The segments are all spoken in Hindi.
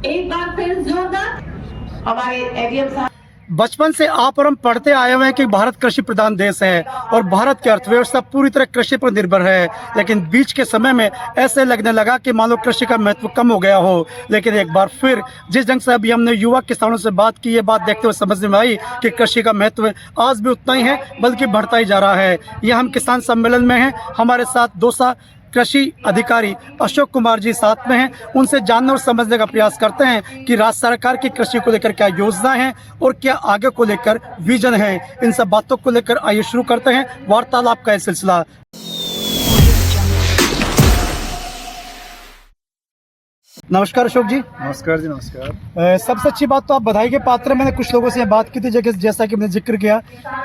एक बार फिर जोरदार हमारे एडीएम साहब। बचपन से आप और हम पढ़ते आए हुए हैं कि भारत कृषि प्रधान देश है और भारत की अर्थव्यवस्था पूरी तरह कृषि पर निर्भर है। लेकिन बीच के समय में ऐसे लगने लगा कि मान लो कृषि का महत्व कम हो गया हो। लेकिन एक बार फिर जिस ढंग से अभी हमने युवा किसानों से बात की, ये बात देखते हुए समझ में आई कि कृषि का महत्व आज भी उतना ही है, बल्कि बढ़ता ही जा रहा है। ये हम किसान सम्मेलन में हैं, हमारे साथ दौसा कृषि अधिकारी अशोक कुमार जी साथ में हैं। उनसे जानने और समझने का प्रयास करते हैं कि राज्य सरकार की कृषि को लेकर क्या योजनाएं हैं और क्या आगे को लेकर विजन है। इन सब बातों को लेकर आइए शुरू करते हैं वार्तालाप का यह सिलसिला। नमस्कार अशोक जी। नमस्कार जी, नमस्कार। सबसे अच्छी बात तो आप बधाई के पात्र। मैंने कुछ लोगों से बात की थी, जैसा कि मैंने जिक्र किया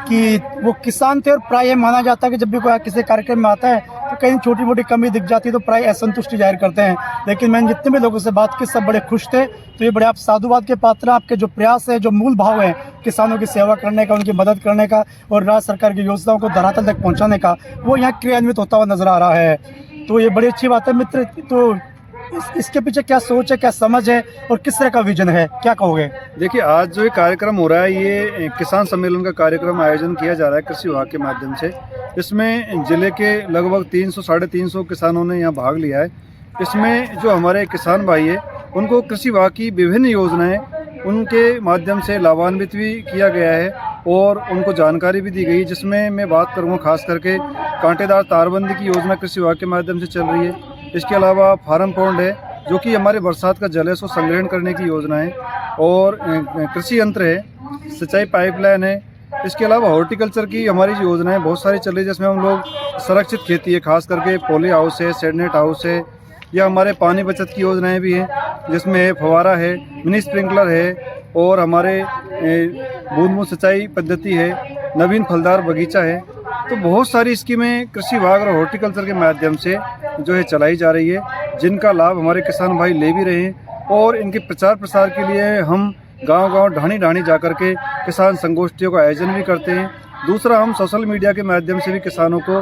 कि वो किसान थे और प्राय ये माना जाता है कि जब भी कोई किसी कार्यक्रम में आता है तो कहीं छोटी मोटी कमी दिख जाती है तो प्राय असंतुष्टि जाहिर करते हैं। लेकिन मैंने जितने भी लोगों से बात की सब बड़े खुश थे। तो ये बड़े आप साधुवाद के पात्र। आपके जो प्रयास है, जो मूल भाव है किसानों की सेवा करने का, उनकी मदद करने का और राज्य सरकार की योजनाओं को धरातल तक पहुँचाने का, वो यहाँ क्रियान्वित होता हुआ नजर आ रहा है। तो ये बड़ी अच्छी बात है मित्र। तो इसके पीछे क्या सोच है, क्या समझ है और किस तरह का विजन है, क्या कहोगे? देखिए, आज जो ये कार्यक्रम हो रहा है, ये किसान सम्मेलन का कार्यक्रम आयोजन किया जा रहा है कृषि विभाग के माध्यम से। इसमें जिले के लगभग 300 साढ़े 300 किसानों ने यहाँ भाग लिया है। इसमें जो हमारे किसान भाई है उनको कृषि विभाग की विभिन्न योजनाएं उनके माध्यम से लाभान्वित भी किया गया है और उनको जानकारी भी दी गई, जिसमें मैं बात करूँगा खास करके कांटेदार तारबंदी की योजना कृषि विभाग के माध्यम से चल रही है। इसके अलावा फार्म पॉन्ड है, जो कि हमारे बरसात का जल है उसको संग्रहण करने की योजना है, और कृषि यंत्र है, सिंचाई पाइपलाइन है। इसके अलावा हॉर्टिकल्चर की हमारी योजनाएं बहुत सारी चल रही है, जिसमें हम लोग संरक्षित खेती है, खास करके पॉली हाउस है, शेडनेट हाउस है, या हमारे पानी बचत की योजनाएं भी हैं, जिसमें फव्वारा है, मिनी स्प्रिंकलर है, और हमारे बूंद बूंद सिंचाई पद्धति है, नवीन फलदार बगीचा है। तो बहुत सारी स्कीमें कृषि विभाग और हॉर्टिकल्चर के माध्यम से जो है चलाई जा रही है, जिनका लाभ हमारे किसान भाई ले भी रहे हैं। और इनके प्रचार प्रसार के लिए हम गांव-गांव, ढाणी-ढाणी जाकर के किसान संगोष्ठियों का आयोजन भी करते हैं। दूसरा, हम सोशल मीडिया के माध्यम से भी किसानों को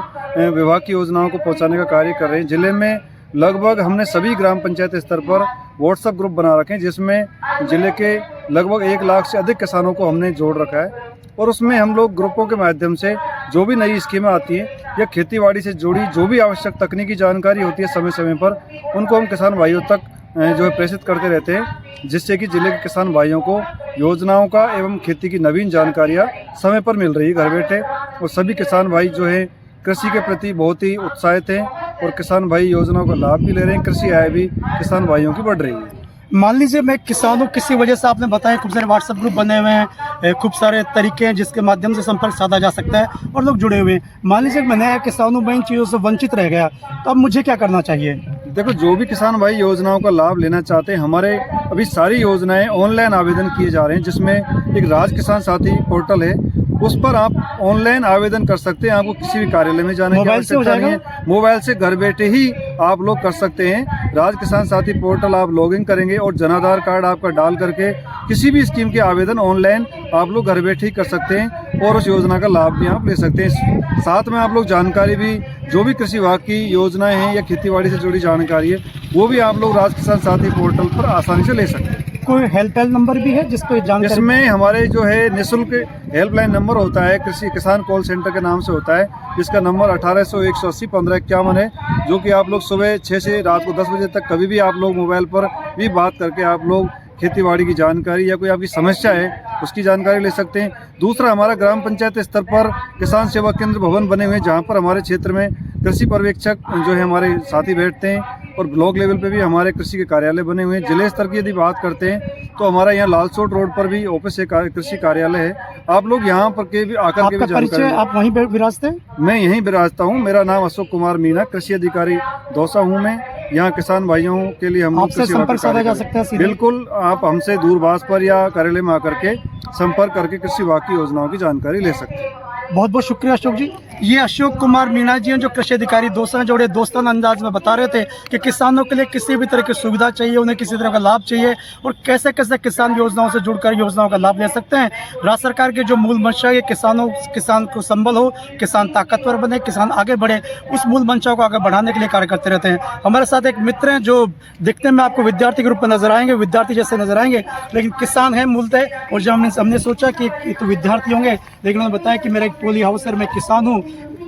विभाग की योजनाओं को पहुंचाने का कार्य कर रहे हैं। जिले में लगभग हमने सभी ग्राम पंचायत स्तर पर व्हाट्सएप ग्रुप बना रखे हैं, जिसमें जिले के लगभग 1 लाख से अधिक किसानों को हमने जोड़ रखा है। और उसमें हम लोग ग्रुपों के माध्यम से जो भी नई स्कीमें आती हैं या खेतीबाड़ी से जुड़ी जो भी आवश्यक तकनीकी जानकारी होती है समय समय पर, उनको हम किसान भाइयों तक जो है प्रेषित करते रहते हैं, जिससे कि जिले के किसान भाइयों को योजनाओं का एवं खेती की नवीन जानकारियाँ समय पर मिल रही है घर बैठे। और सभी किसान भाई जो है कृषि के प्रति बहुत ही उत्साहित हैं और किसान भाई योजनाओं का लाभ भी ले रहे हैं। कृषि आय भी किसान भाइयों की बढ़ रही है। मान लीजिए मैं किसान हूँ, किसी वजह से आपने बताया खूब सारे व्हाट्सएप ग्रुप बने हुए हैं, खूब सारे तरीके हैं जिसके माध्यम से संपर्क साधा जा सकता है और लोग जुड़े हुए हैं। मान लीजिए मैं नया किसान हूँ, मैं इन चीज़ों से वंचित रह गया, तो अब मुझे क्या करना चाहिए? देखो, जो भी किसान भाई योजनाओं का लाभ लेना चाहते हैं, हमारे अभी सारी योजनाएं ऑनलाइन आवेदन किए जा रहे हैं, जिसमें एक राज्य किसान साथी पोर्टल है, उस पर आप ऑनलाइन आवेदन कर सकते हैं। आपको किसी भी कार्यालय में जाने की आवश्यकता नहीं है, मोबाइल से घर बैठे ही आप लोग कर सकते हैं। राज्य किसान साथी पोर्टल आप लॉगिन करेंगे और जन आधार कार्ड आपका डाल करके किसी भी स्कीम के आवेदन ऑनलाइन आप लोग घर बैठे ही कर सकते हैं और उस योजना का लाभ भी आप ले सकते हैं। साथ में आप लोग जानकारी भी, जो भी कृषि विभाग की योजनाएं हैं या खेतीबाड़ी से जुड़ी जानकारी है, वो भी आप लोग राज्य किसान साथी पोर्टल पर आसानी से ले सकते हैं। कोई हेल्पलाइन नंबर भी है जिस पर जानकारी? इसमें हमारे जो है निःशुल्क हेल्पलाइन नंबर होता है, कृषि किसान कॉल सेंटर के नाम से होता है, जिसका नंबर 1800 180 1551 है, जो कि आप लोग सुबह 6 से रात को 10 बजे तक कभी भी आप लोग मोबाइल पर भी बात करके आप लोग खेतीबाड़ी की जानकारी या कोई आपकी समस्या है उसकी जानकारी ले सकते हैं। दूसरा, हमारा ग्राम पंचायत स्तर पर किसान सेवा केंद्र भवन बने हुए हैं, जहाँ पर हमारे क्षेत्र में कृषि पर्यवेक्षक जो है हमारे साथी बैठते हैं, और ब्लॉक लेवल पे भी हमारे कृषि के कार्यालय बने हुए हैं। जिले स्तर की यदि बात करते हैं तो हमारा यहाँ लालसोट रोड पर भी ऑफिस है, कृषि कार्यालय है। आप लोग यहाँ पर के भी आकर के भी जानकारी। आप वहीं पे विराजते हैं? मैं यहीं विराजता हूँ। मेरा नाम अशोक कुमार मीना, कृषि अधिकारी दौसा हूँ मैं। यहाँ किसान भाइयों के लिए हम आपसे संपर्क साधा जा सकता है? बिल्कुल, आप हमसे दूरभाष पर या कार्यालय में आकर के संपर्क करके कृषि विभाग की योजनाओं की जानकारी ले सकते हैं। बहुत बहुत शुक्रिया अशोक जी। ये अशोक कुमार मीणा जी हैं जो कृषि अधिकारी दोस्तों जोड़े दोस्ताना अंदाज में बता रहे थे कि किसानों के लिए किसी भी तरह की सुविधा चाहिए, उन्हें किसी तरह का लाभ चाहिए और कैसे कैसे किसान योजनाओं से जुड़कर योजनाओं का लाभ ले सकते हैं। राज्य सरकार के जो मूल मंशा है किसान को संबल हो, किसान ताकतवर बने, किसान आगे बढ़े, उस मूल मंशा को आगे बढ़ाने के लिए कार्य करते रहते हैं। हमारे साथ एक मित्र हैं जो दिखने में आपको विद्यार्थी के रूप में नजर आएंगे, विद्यार्थी जैसे नजर आएंगे, लेकिन किसान है मूलतः। और जब हमने सोचा कि तो विद्यार्थी होंगे, लेकिन उन्होंने बताया कि मेरा एक पोली हाउस है, मैं किसान हूँ।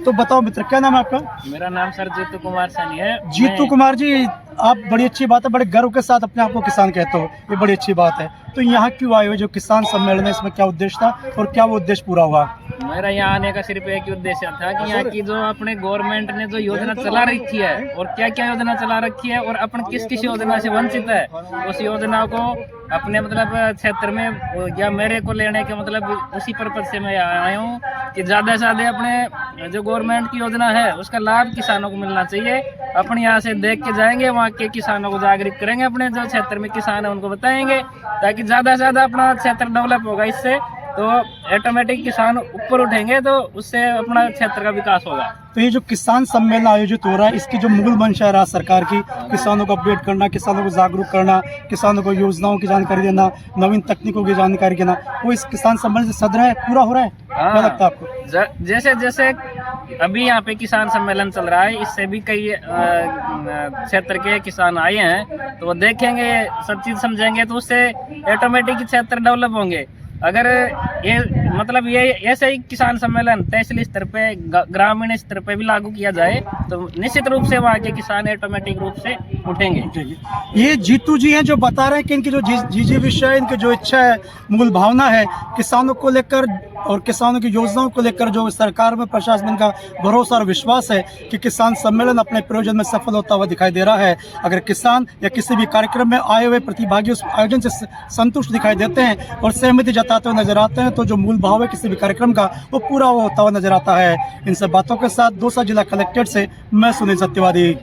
तो बताओ मित्र, क्या नाम है आपका? मेरा नाम सर जीतू कुमार सैनी है। जीतू कुमार जी, आप बड़ी अच्छी बात है, बड़े गर्व के साथ अपने आप को किसान कहते हो, ये बड़ी अच्छी बात है। तो यहाँ क्यों आए हो? जो किसान सम्मेलन है इसमें क्या उद्देश्य था और क्या वो उद्देश्य पूरा हुआ? मेरा यहाँ आने का सिर्फ एक ही उद्देश्य था कि यहाँ की जो अपने गवर्नमेंट ने जो योजना चला रखी है और क्या क्या योजना चला रखी है और अपन किस किस योजना से वंचित है, उस योजना को अपने मतलब क्षेत्र में या मेरे को लेने के मतलब उसी पर्पज से मैं आया हूँ कि ज़्यादा से ज़्यादा अपने जो गवर्नमेंट की योजना है उसका लाभ किसानों को मिलना चाहिए। अपन यहाँ से देख के जाएंगे, वहाँ के किसानों को जागरूक करेंगे, अपने जो क्षेत्र में किसान है उनको बताएंगे, ताकि ज़्यादा से ज़्यादा अपना क्षेत्र डेवलप होगा। इससे तो ऑटोमेटिक किसान ऊपर उठेंगे तो उससे अपना क्षेत्र का विकास होगा। तो ये जो किसान सम्मेलन आयोजित हो रहा है, इसकी जो मूल मंशा है राज्य सरकार की, किसानों को अपडेट करना, किसानों को जागरूक करना, किसानों को योजनाओं की जानकारी देना, नवीन तकनीकों की जानकारी देना, वो इस किसान सम्मेलन से सद रहा है, पूरा हो रहा है? क्या लगता है आपको? जैसे जैसे अभी यहाँ पे किसान सम्मेलन चल रहा है, इससे भी कई क्षेत्र के किसान आए हैं, तो वो देखेंगे, सब चीज समझेंगे, तो उससे ऑटोमेटिक क्षेत्र डेवलप होंगे। अगर ये मतलब ये ऐसे ही किसान सम्मेलन तहसील स्तर पे, ग्रामीण स्तर पे भी लागू किया जाए तो निश्चित रूप से वहाँ के किसान ऑटोमेटिक रूप से उठेंगे। ये जीतू जी हैं जो बता रहे हैं कि इनकी जो जी विषय है, इनकी जो इच्छा है, मूल भावना है किसानों को लेकर और किसानों की योजनाओं को लेकर, जो सरकार में प्रशासन का भरोसा और विश्वास है कि किसान सम्मेलन अपने प्रयोजन में सफल होता हुआ दिखाई दे रहा है। अगर किसान या किसी भी कार्यक्रम में आए हुए प्रतिभागी उस आयोजन से संतुष्ट दिखाई देते हैं और सहमति जताते हुए नजर आते हैं, तो जो मूल भाव है किसी भी कार्यक्रम का वो पूरा होता हुआ नजर आता है। इन सब बातों के साथ दौसा जिला कलेक्ट्रेट से मैं सुनील सत्यवादी।